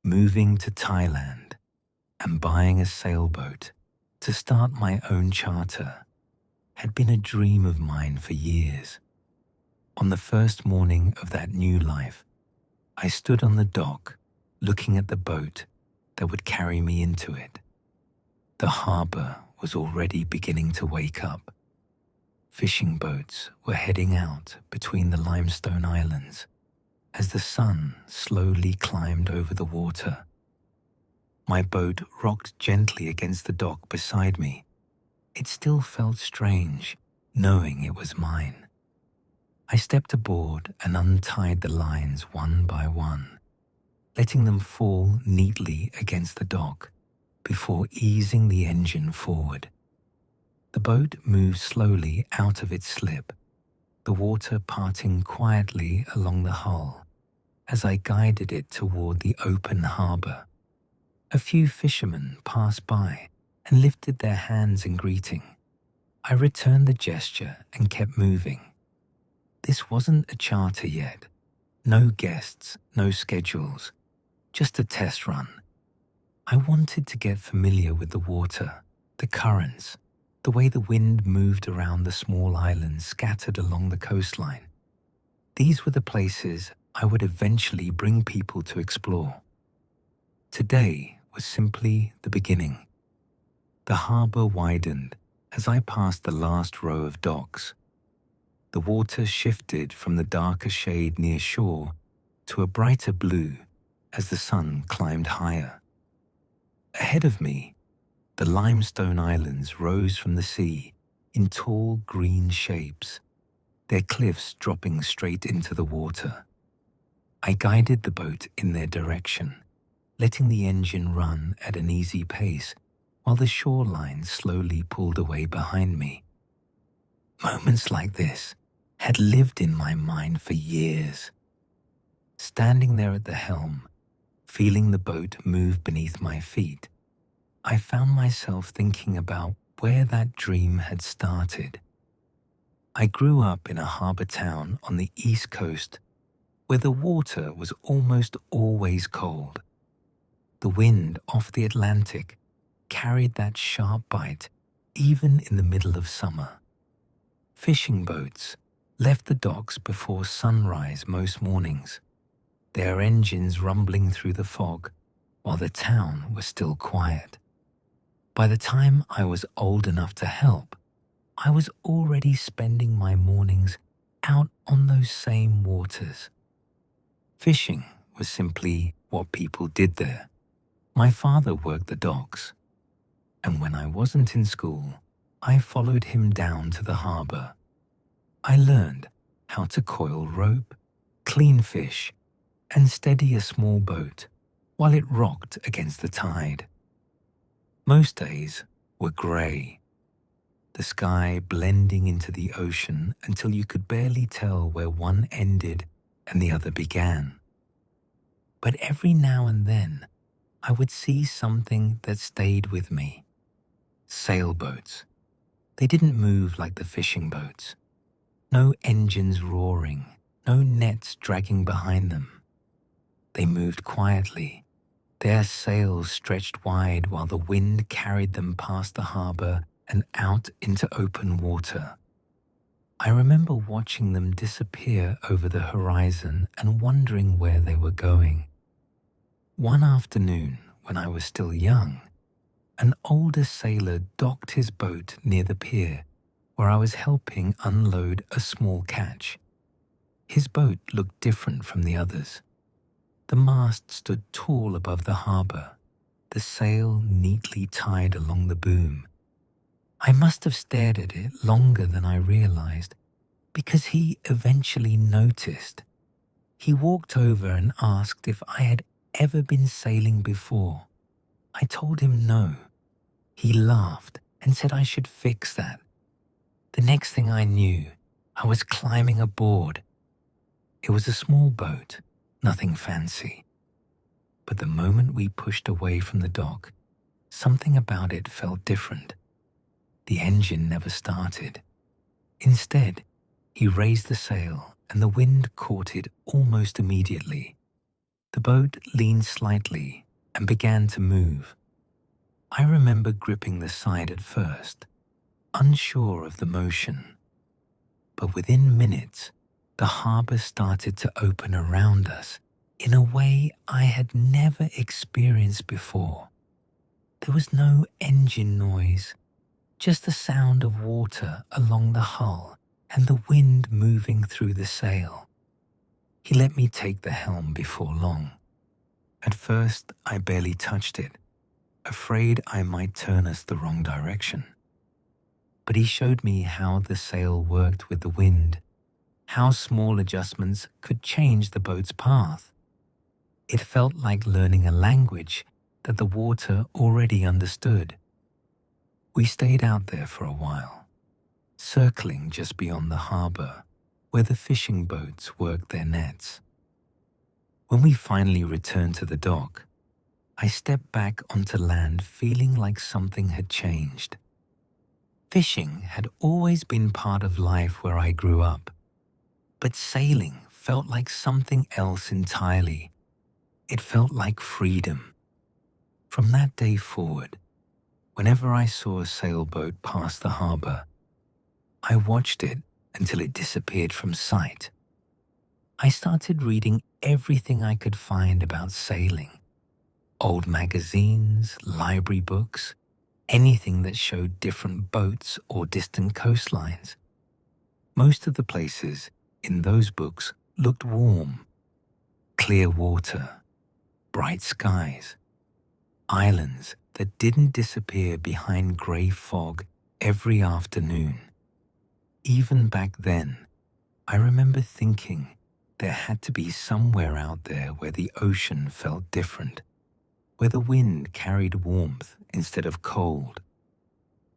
moving to Thailand and buying a sailboat to start my own charter had been a dream of mine for years. On the first morning of that new life, I stood on the dock looking at the boat that would carry me into it. The harbor was already beginning to wake up. Fishing boats were heading out between the limestone islands as the sun slowly climbed over the water. My boat rocked gently against the dock beside me. It still felt strange, knowing it was mine. I stepped aboard and untied the lines one by one, letting them fall neatly against the dock before easing the engine forward. The boat moved slowly out of its slip, the water parting quietly along the hull as I guided it toward the open harbor. A few fishermen passed by and lifted their hands in greeting. I returned the gesture and kept moving. This wasn't a charter yet. No guests, no schedules, just a test run. I wanted to get familiar with the water, the currents, the way the wind moved around the small islands scattered along the coastline. These were the places I would eventually bring people to explore. Today was simply the beginning. The harbor widened as I passed the last row of docks. The water shifted from the darker shade near shore to a brighter blue as the sun climbed higher. Ahead of me, the limestone islands rose from the sea in tall green shapes, their cliffs dropping straight into the water. I guided the boat in their direction, letting the engine run at an easy pace while the shoreline slowly pulled away behind me. Moments like this had lived in my mind for years. Standing there at the helm, feeling the boat move beneath my feet, I found myself thinking about where that dream had started. I grew up in a harbor town on the East Coast where the water was almost always cold. The wind off the Atlantic carried that sharp bite even in the middle of summer. Fishing boats left the docks before sunrise most mornings, their engines rumbling through the fog while the town was still quiet. By the time I was old enough to help, I was already spending my mornings out on those same waters. Fishing was simply what people did there. My father worked the docks, and when I wasn't in school, I followed him down to the harbor. I learned how to coil rope, clean fish, and steady a small boat while it rocked against the tide. Most days were gray, the sky blending into the ocean until you could barely tell where one ended and the other began. But every now and then, I would see something that stayed with me. Sailboats. They didn't move like the fishing boats. No engines roaring, no nets dragging behind them. They moved quietly, their sails stretched wide while the wind carried them past the harbor and out into open water. I remember watching them disappear over the horizon and wondering where they were going. One afternoon, when I was still young, an older sailor docked his boat near the pier where I was helping unload a small catch. His boat looked different from the others. The mast stood tall above the harbor, the sail neatly tied along the boom. I must have stared at it longer than I realized, because he eventually noticed. He walked over and asked if I had ever been sailing before. I told him no. He laughed and said I should fix that. The next thing I knew, I was climbing aboard. It was a small boat, nothing fancy. But the moment we pushed away from the dock, something about it felt different. The engine never started. Instead, he raised the sail and the wind caught it almost immediately. The boat leaned slightly and began to move. I remember gripping the side at first, unsure of the motion. But within minutes, the harbor started to open around us in a way I had never experienced before. There was no engine noise, just the sound of water along the hull and the wind moving through the sail. He let me take the helm before long. At first, I barely touched it, afraid I might turn us the wrong direction. But he showed me how the sail worked with the wind, how small adjustments could change the boat's path. It felt like learning a language that the water already understood. We stayed out there for a while, circling just beyond the harbor, where the fishing boats worked their nets. When we finally returned to the dock, I stepped back onto land feeling like something had changed. Fishing had always been part of life where I grew up, but sailing felt like something else entirely. It felt like freedom. From that day forward, whenever I saw a sailboat pass the harbor, I watched it until it disappeared from sight. I started reading everything I could find about sailing. Old magazines, library books, anything that showed different boats or distant coastlines. Most of the places in those books looked warm. Clear water, bright skies, islands that didn't disappear behind grey fog every afternoon. Even back then, I remember thinking there had to be somewhere out there where the ocean felt different, where the wind carried warmth instead of cold,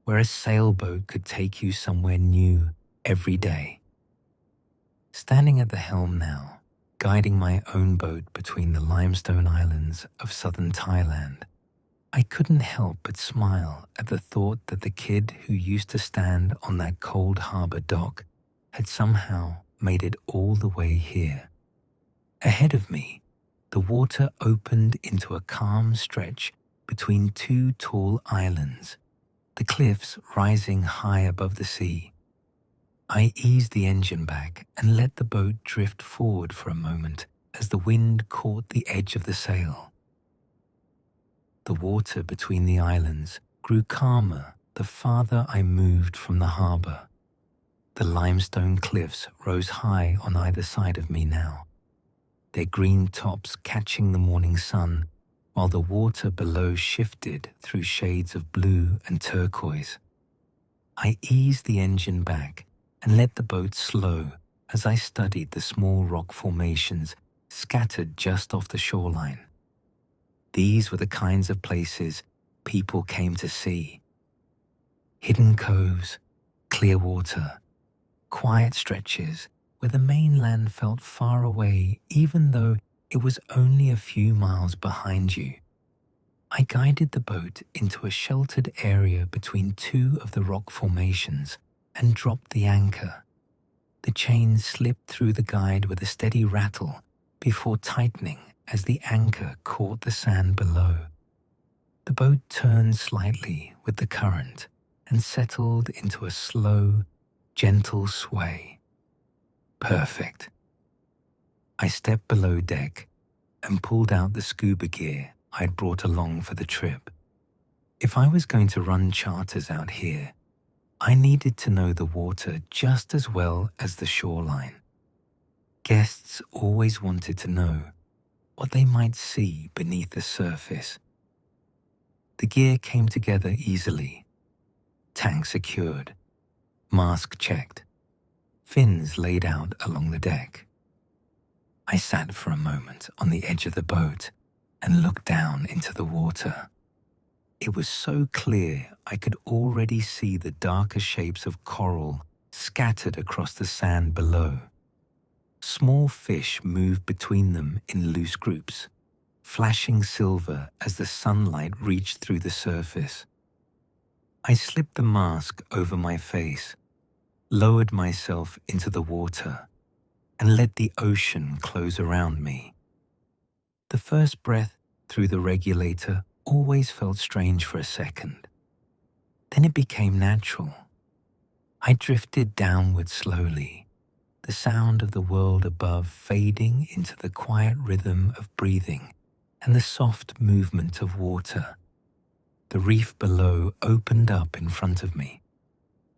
where a sailboat could take you somewhere new every day. Standing at the helm now, guiding my own boat between the limestone islands of southern Thailand, I couldn't help but smile at the thought that the kid who used to stand on that cold harbor dock had somehow made it all the way here. Ahead of me, the water opened into a calm stretch between two tall islands, the cliffs rising high above the sea. I eased the engine back and let the boat drift forward for a moment as the wind caught the edge of the sail. The water between the islands grew calmer the farther I moved from the harbor. The limestone cliffs rose high on either side of me now, their green tops catching the morning sun, while the water below shifted through shades of blue and turquoise. I eased the engine back and let the boat slow as I studied the small rock formations scattered just off the shoreline. These were the kinds of places people came to see. Hidden coves, clear water, quiet stretches where the mainland felt far away even though it was only a few miles behind you. I guided the boat into a sheltered area between two of the rock formations and dropped the anchor. The chain slipped through the guide with a steady rattle before tightening as the anchor caught the sand below. The boat turned slightly with the current and settled into a slow, gentle sway. Perfect. I stepped below deck and pulled out the scuba gear I'd brought along for the trip. If I was going to run charters out here, I needed to know the water just as well as the shoreline. Guests always wanted to know what they might see beneath the surface. The gear came together easily. Tank secured, mask checked, fins laid out along the deck. I sat for a moment on the edge of the boat and looked down into the water. It was so clear I could already see the darker shapes of coral scattered across the sand below. Small fish moved between them in loose groups, flashing silver as the sunlight reached through the surface. I slipped the mask over my face, lowered myself into the water, and let the ocean close around me. The first breath through the regulator always felt strange for a second. Then it became natural. I drifted downward slowly, the sound of the world above fading into the quiet rhythm of breathing and the soft movement of water. The reef below opened up in front of me.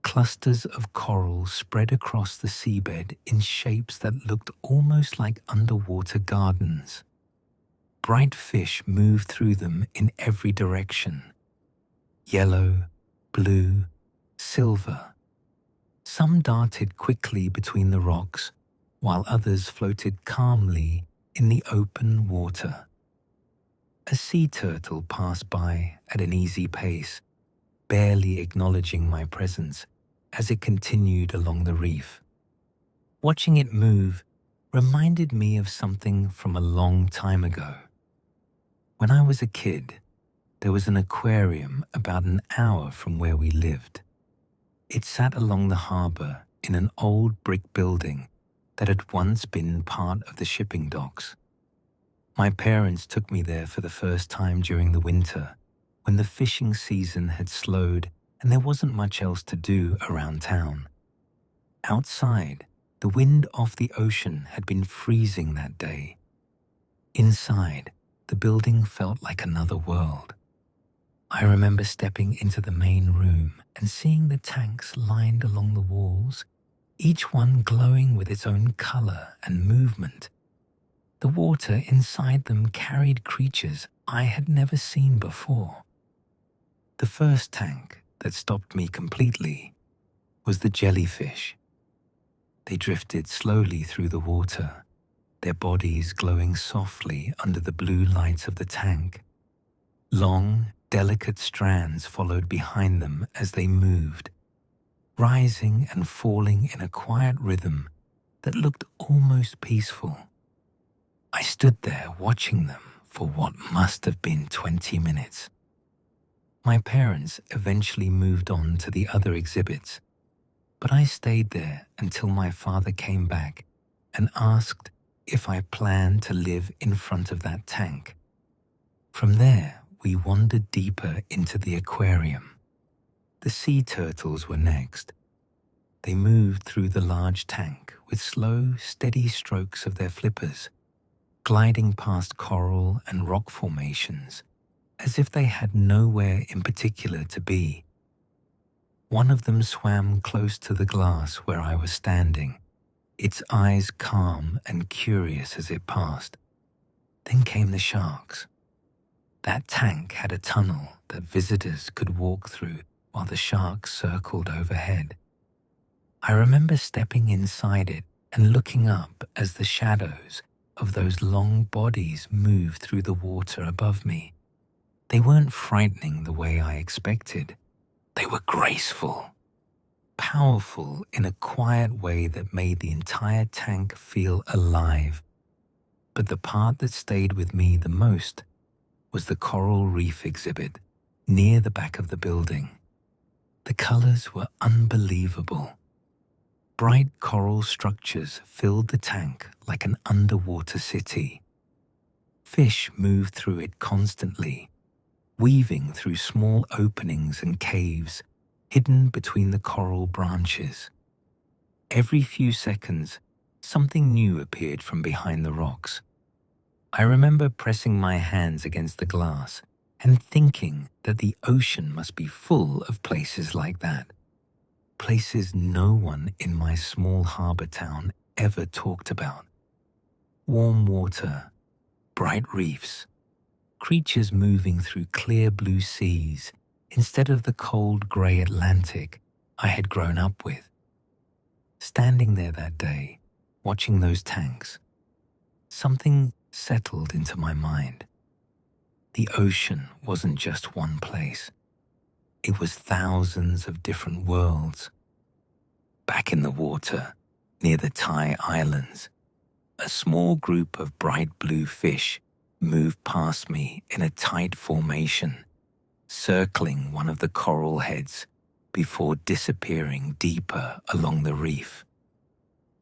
Clusters of coral spread across the seabed in shapes that looked almost like underwater gardens. Bright fish moved through them in every direction. Yellow, blue, silver. Some darted quickly between the rocks, while others floated calmly in the open water. A sea turtle passed by at an easy pace, barely acknowledging my presence as it continued along the reef. Watching it move reminded me of something from a long time ago. When I was a kid, there was an aquarium about an hour from where we lived. It sat along the harbor in an old brick building that had once been part of the shipping docks. My parents took me there for the first time during the winter, when the fishing season had slowed and there wasn't much else to do around town. Outside, the wind off the ocean had been freezing that day. Inside, the building felt like another world. I remember stepping into the main room and seeing the tanks lined along the walls, each one glowing with its own color and movement. The water inside them carried creatures I had never seen before. The first tank that stopped me completely was the jellyfish. They drifted slowly through the water, their bodies glowing softly under the blue lights of the tank. Long, delicate strands followed behind them as they moved, rising and falling in a quiet rhythm that looked almost peaceful. I stood there watching them for what must have been 20 minutes. My parents eventually moved on to the other exhibits, but I stayed there until my father came back and asked if I planned to live in front of that tank. From there, we wandered deeper into the aquarium. The sea turtles were next. They moved through the large tank with slow, steady strokes of their flippers, gliding past coral and rock formations as if they had nowhere in particular to be. One of them swam close to the glass where I was standing, its eyes calm and curious as it passed. Then came the sharks. That tank had a tunnel that visitors could walk through while the sharks circled overhead. I remember stepping inside it and looking up as the shadows of those long bodies moved through the water above me. They weren't frightening the way I expected. They were graceful, powerful in a quiet way that made the entire tank feel alive. But the part that stayed with me the most was the coral reef exhibit near the back of the building. The colors were unbelievable. Bright coral structures filled the tank like an underwater city. Fish moved through it constantly, weaving through small openings and caves hidden between the coral branches. Every few seconds, something new appeared from behind the rocks. I remember pressing my hands against the glass and thinking that the ocean must be full of places like that. Places no one in my small harbor town ever talked about. Warm water, bright reefs, creatures moving through clear blue seas instead of the cold grey Atlantic I had grown up with. Standing there that day, watching those tanks, something settled into my mind. The ocean wasn't just one place. It was thousands of different worlds. Back in the water, near the Thai islands, a small group of bright blue fish moved past me in a tight formation, circling one of the coral heads before disappearing deeper along the reef.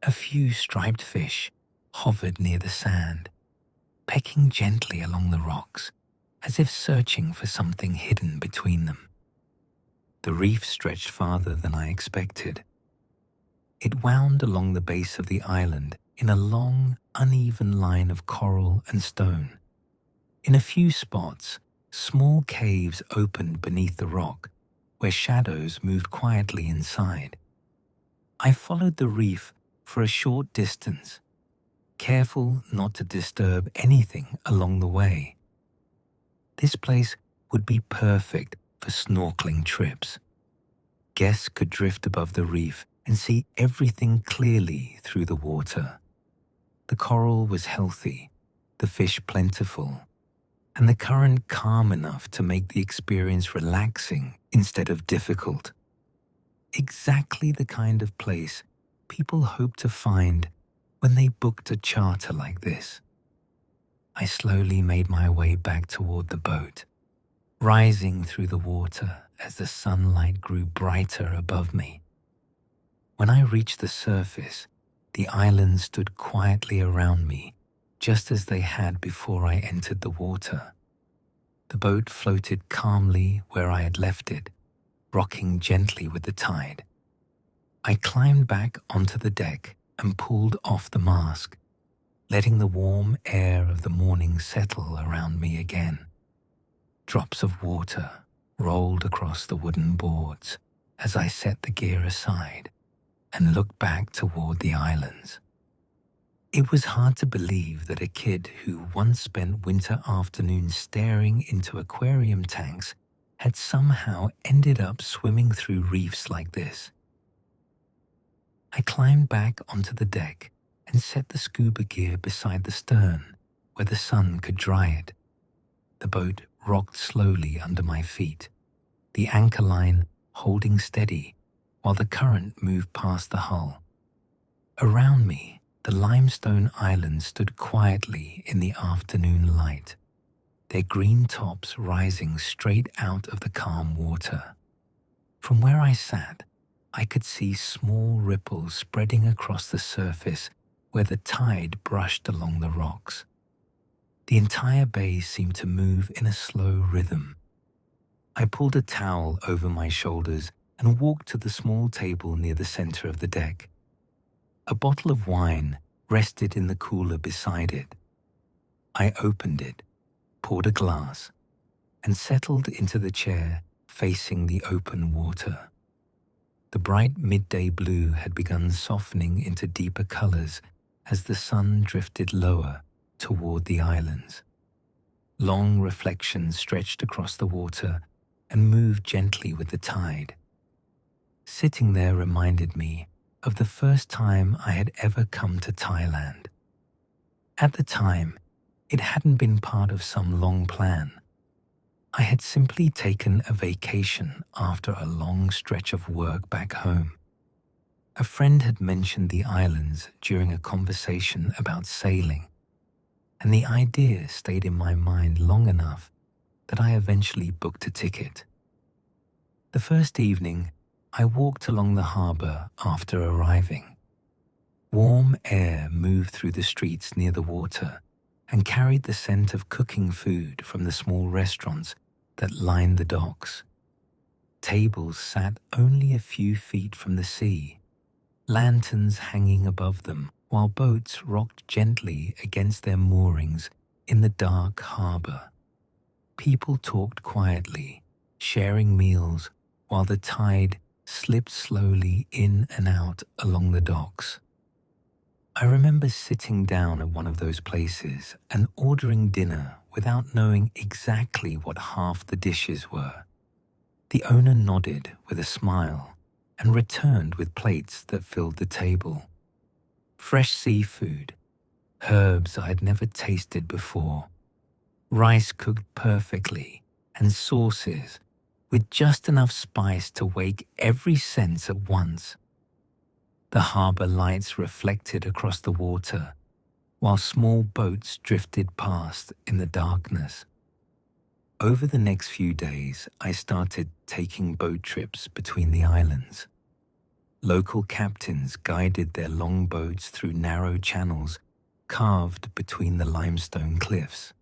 A few striped fish hovered near the sand, pecking gently along the rocks, as if searching for something hidden between them. The reef stretched farther than I expected. It wound along the base of the island in a long, uneven line of coral and stone. In a few spots, small caves opened beneath the rock, where shadows moved quietly inside. I followed the reef for a short distance, careful not to disturb anything along the way. This place would be perfect for snorkeling trips. Guests could drift above the reef and see everything clearly through the water. The coral was healthy, the fish plentiful, and the current calm enough to make the experience relaxing instead of difficult. Exactly the kind of place people hope to find when they booked a charter like this. I slowly made my way back toward the boat, rising through the water as the sunlight grew brighter above me. When I reached the surface, the islands stood quietly around me, just as they had before I entered the water. The boat floated calmly where I had left it, rocking gently with the tide. I climbed back onto the deck and pulled off the mask, letting the warm air of the morning settle around me again. Drops of water rolled across the wooden boards as I set the gear aside and looked back toward the islands. It was hard to believe that a kid who once spent winter afternoons staring into aquarium tanks had somehow ended up swimming through reefs like this. I climbed back onto the deck and set the scuba gear beside the stern where the sun could dry it. The boat rocked slowly under my feet, the anchor line holding steady while the current moved past the hull. Around me, the limestone islands stood quietly in the afternoon light, their green tops rising straight out of the calm water. From where I sat, I could see small ripples spreading across the surface where the tide brushed along the rocks. The entire bay seemed to move in a slow rhythm. I pulled a towel over my shoulders and walked to the small table near the center of the deck. A bottle of wine rested in the cooler beside it. I opened it, poured a glass, and settled into the chair facing the open water. The bright midday blue had begun softening into deeper colors as the sun drifted lower toward the islands. Long reflections stretched across the water and moved gently with the tide. Sitting there reminded me of the first time I had ever come to Thailand. At the time, it hadn't been part of some long plan. I had simply taken a vacation after a long stretch of work back home. A friend had mentioned the islands during a conversation about sailing, and the idea stayed in my mind long enough that I eventually booked a ticket. The first evening, I walked along the harbor after arriving. Warm air moved through the streets near the water and carried the scent of cooking food from the small restaurants that lined the docks. Tables sat only a few feet from the sea, lanterns hanging above them, while boats rocked gently against their moorings in the dark harbor. People talked quietly, sharing meals, while the tide slipped slowly in and out along the docks. I remember sitting down at one of those places and ordering dinner without knowing exactly what half the dishes were. The owner nodded with a smile and returned with plates that filled the table. Fresh seafood, herbs I had never tasted before, rice cooked perfectly, and sauces with just enough spice to wake every sense at once. The harbor lights reflected across the water, while small boats drifted past in the darkness. Over the next few days, I started taking boat trips between the islands. Local captains guided their long boats through narrow channels carved between the limestone cliffs.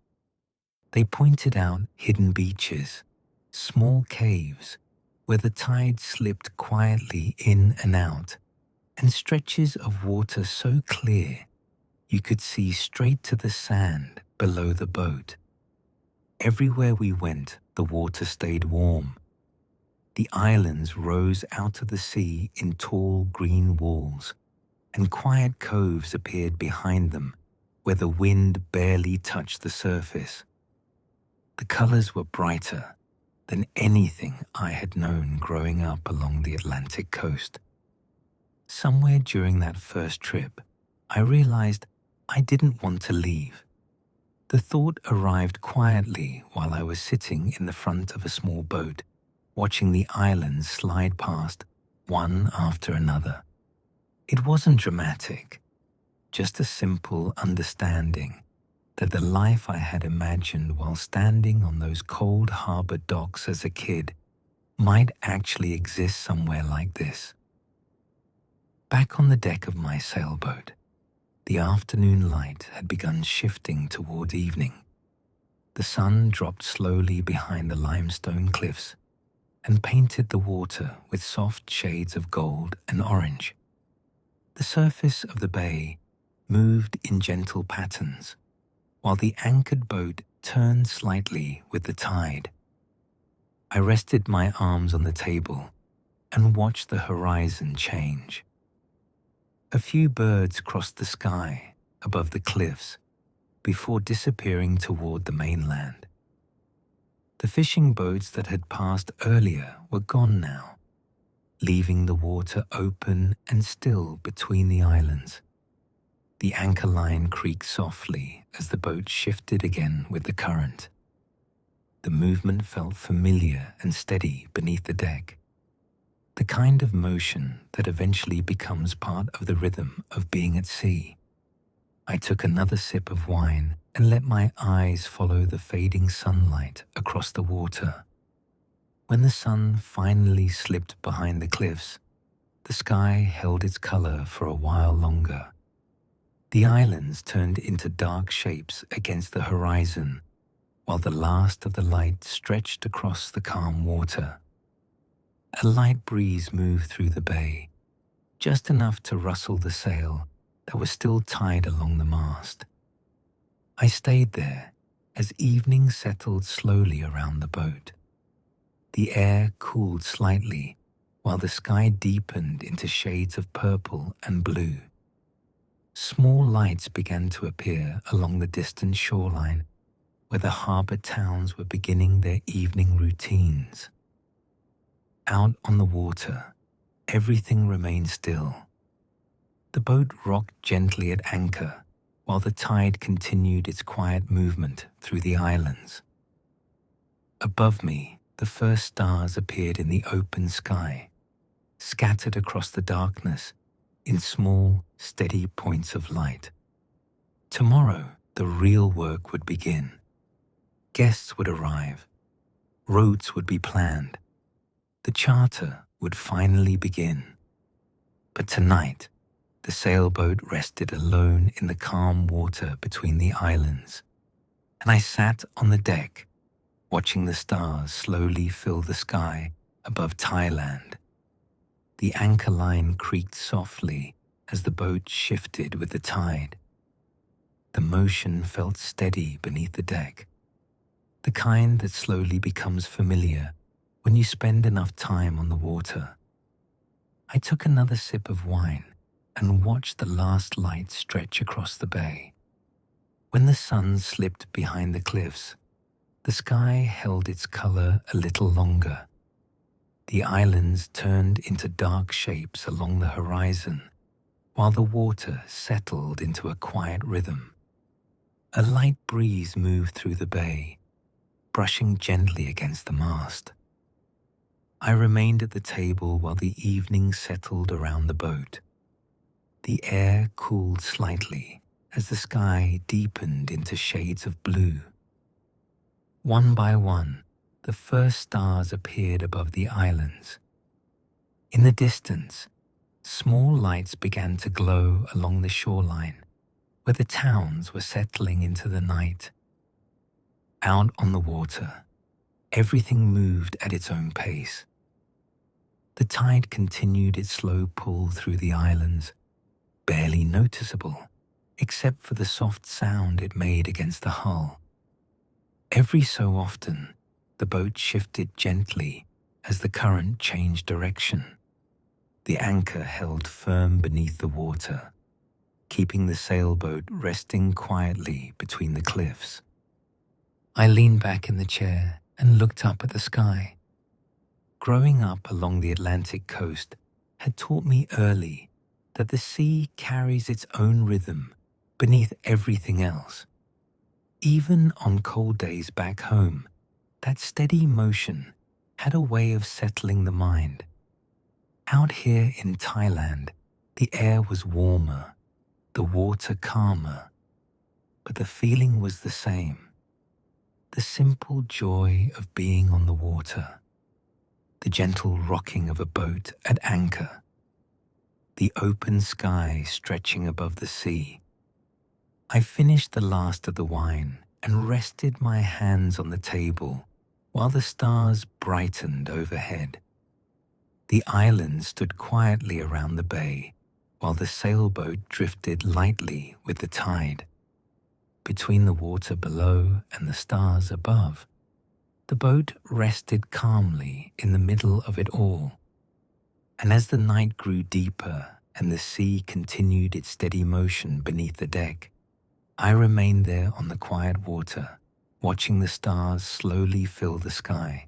They pointed out hidden beaches, small caves where the tide slipped quietly in and out, and stretches of water so clear you could see straight to the sand below the boat. Everywhere we went, the water stayed warm. The islands rose out of the sea in tall green walls, and quiet coves appeared behind them where the wind barely touched the surface. The colors were brighter than anything I had known growing up along the Atlantic coast. Somewhere during that first trip, I realized I didn't want to leave. The thought arrived quietly while I was sitting in the front of a small boat, watching the islands slide past one after another. It wasn't dramatic, just a simple understanding that the life I had imagined while standing on those cold harbor docks as a kid might actually exist somewhere like this. Back on the deck of my sailboat, the afternoon light had begun shifting toward evening. The sun dropped slowly behind the limestone cliffs and painted the water with soft shades of gold and orange. The surface of the bay moved in gentle patterns, while the anchored boat turned slightly with the tide. I rested my arms on the table and watched the horizon change. A few birds crossed the sky above the cliffs before disappearing toward the mainland. The fishing boats that had passed earlier were gone now, leaving the water open and still between the islands. The anchor line creaked softly as the boat shifted again with the current. The movement felt familiar and steady beneath the deck, the kind of motion that eventually becomes part of the rhythm of being at sea. I took another sip of wine and let my eyes follow the fading sunlight across the water. When the sun finally slipped behind the cliffs, the sky held its color for a while longer. The islands turned into dark shapes against the horizon, while the last of the light stretched across the calm water. A light breeze moved through the bay, just enough to rustle the sail that was still tied along the mast. I stayed there as evening settled slowly around the boat. The air cooled slightly while the sky deepened into shades of purple and blue. Small lights began to appear along the distant shoreline where the harbor towns were beginning their evening routines. Out on the water, everything remained still. The boat rocked gently at anchor while the tide continued its quiet movement through the islands. Above me, the first stars appeared in the open sky, scattered across the darkness in small, steady points of light. Tomorrow, the real work would begin. Guests would arrive. Routes would be planned. The charter would finally begin. But tonight, the sailboat rested alone in the calm water between the islands, and I sat on the deck, watching the stars slowly fill the sky above Thailand. The anchor line creaked softly as the boat shifted with the tide. The motion felt steady beneath the deck, the kind that slowly becomes familiar when you spend enough time on the water. I took another sip of wine and watched the last light stretch across the bay. When the sun slipped behind the cliffs, the sky held its color a little longer. The islands turned into dark shapes along the horizon, while the water settled into a quiet rhythm. A light breeze moved through the bay, brushing gently against the mast. I remained at the table while the evening settled around the boat. The air cooled slightly as the sky deepened into shades of blue. One by one, the first stars appeared above the islands. In the distance, small lights began to glow along the shoreline, where the towns were settling into the night. Out on the water, everything moved at its own pace. The tide continued its slow pull through the islands, barely noticeable, except for the soft sound it made against the hull. Every so often, the boat shifted gently as the current changed direction. The anchor held firm beneath the water, keeping the sailboat resting quietly between the cliffs. I leaned back in the chair and looked up at the sky. Growing up along the Atlantic coast had taught me early that the sea carries its own rhythm beneath everything else. Even on cold days back home, that steady motion had a way of settling the mind. Out here in Thailand, the air was warmer, the water calmer, but the feeling was the same. The simple joy of being on the water, the gentle rocking of a boat at anchor, the open sky stretching above the sea. I finished the last of the wine and rested my hands on the table while the stars brightened overhead. The islands stood quietly around the bay while the sailboat drifted lightly with the tide. Between the water below and the stars above, the boat rested calmly in the middle of it all. And as the night grew deeper and the sea continued its steady motion beneath the deck, I remained there on the quiet water, watching the stars slowly fill the sky.